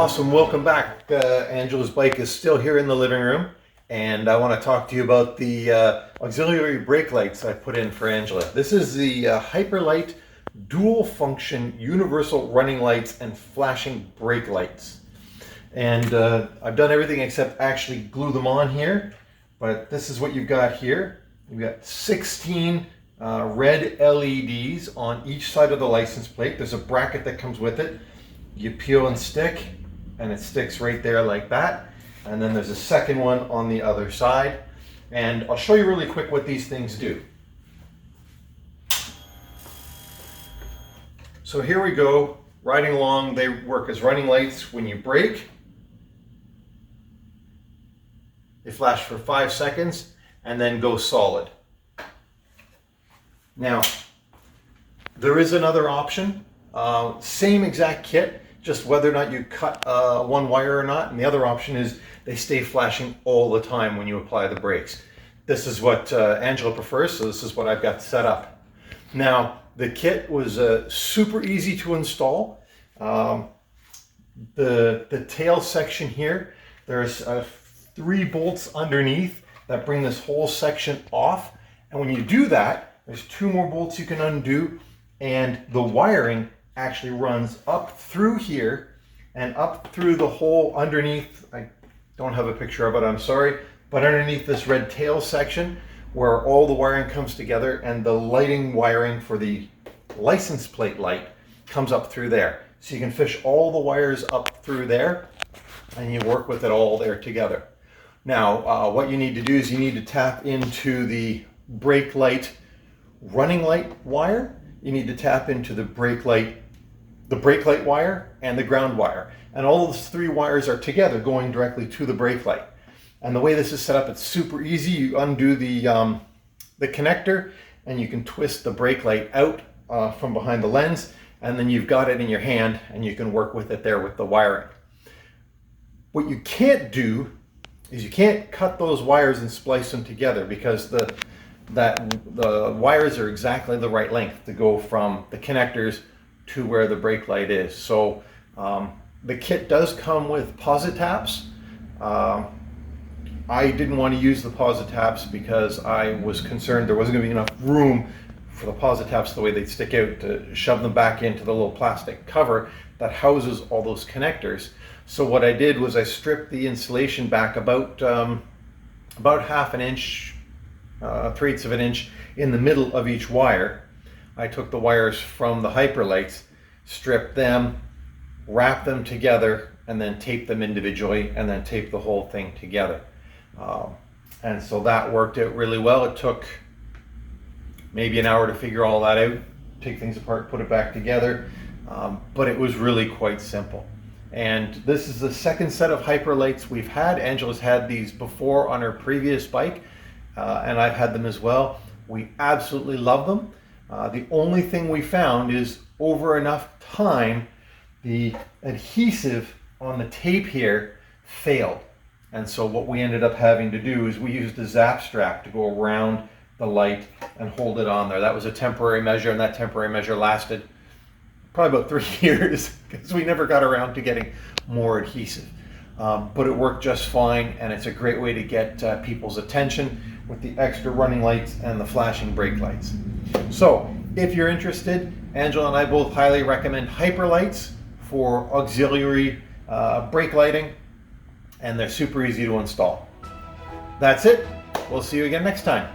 Awesome, welcome back. Angela's bike is still here in the living room, and I want to talk to you about the auxiliary brake lights I put in for Angela. This is the Hyperlite dual function universal running lights and flashing brake lights. And I've done everything except actually glue them on here, but this is what you've got here. You've got 16 red LEDs on each side of the license plate. There's a bracket that comes with it. You peel and stick, and it sticks right there like that. And then there's a second one on the other side. And I'll show you really quick what these things do. So here we go, riding along. They work as running lights. When you brake, they flash for 5 seconds and then go solid. Now, there is another option. Same exact kit, just whether or not you cut one wire or not. And the other option is they stay flashing all the time when you apply the brakes. This is what Angela prefers, so this is what I've got set up. Now, the kit was super easy to install. The tail section here, there's 3 bolts underneath that bring this whole section off. And when you do that, there's 2 more bolts you can undo, and the wiring actually runs up through here and up through the hole underneath. I don't have a picture of it, I'm sorry, but underneath this red tail section where all the wiring comes together, and the lighting wiring for the license plate light comes up through there. So you can fish all the wires up through there and you work with it all there together. Now, what you need to do is you need to tap into the brake light running light wire. You need to tap into the brake light wire and the ground wire. And all those 3 wires are together going directly to the brake light. And the way this is set up, it's super easy. You undo the connector and you can twist the brake light out from behind the lens, and then you've got it in your hand and you can work with it there with the wiring. What you can't do is you can't cut those wires and splice them together, because the wires are exactly the right length to go from the connectors to where the brake light is. So the kit does come with Positaps. I didn't want to use the Positaps because I was concerned there wasn't going to be enough room for the Positaps, the way they'd stick out, to shove them back into the little plastic cover that houses all those connectors. So what I did was I stripped the insulation back about half an inch, 3/8 of an inch in the middle of each wire. I took the wires from the Hyperlights, stripped them, wrapped them together, and then taped them individually, and then taped the whole thing together. And so that worked out really well. It took maybe an hour to figure all that out, take things apart, put it back together, but it was really quite simple. And this is the second set of Hyperlights we've had. Angela's had these before on her previous bike, and I've had them as well. We absolutely love them. The only thing we found is over enough time, the adhesive on the tape here failed. And so what we ended up having to do is we used a zap strap to go around the light and hold it on there. That was a temporary measure, and that temporary measure lasted probably about 3 years because we never got around to getting more adhesive. But it worked just fine, and it's a great way to get people's attention with the extra running lights and the flashing brake lights. So if you're interested, Angela and I both highly recommend Hyperlights for auxiliary brake lighting, and they're super easy to install. That's it. We'll see you again next time.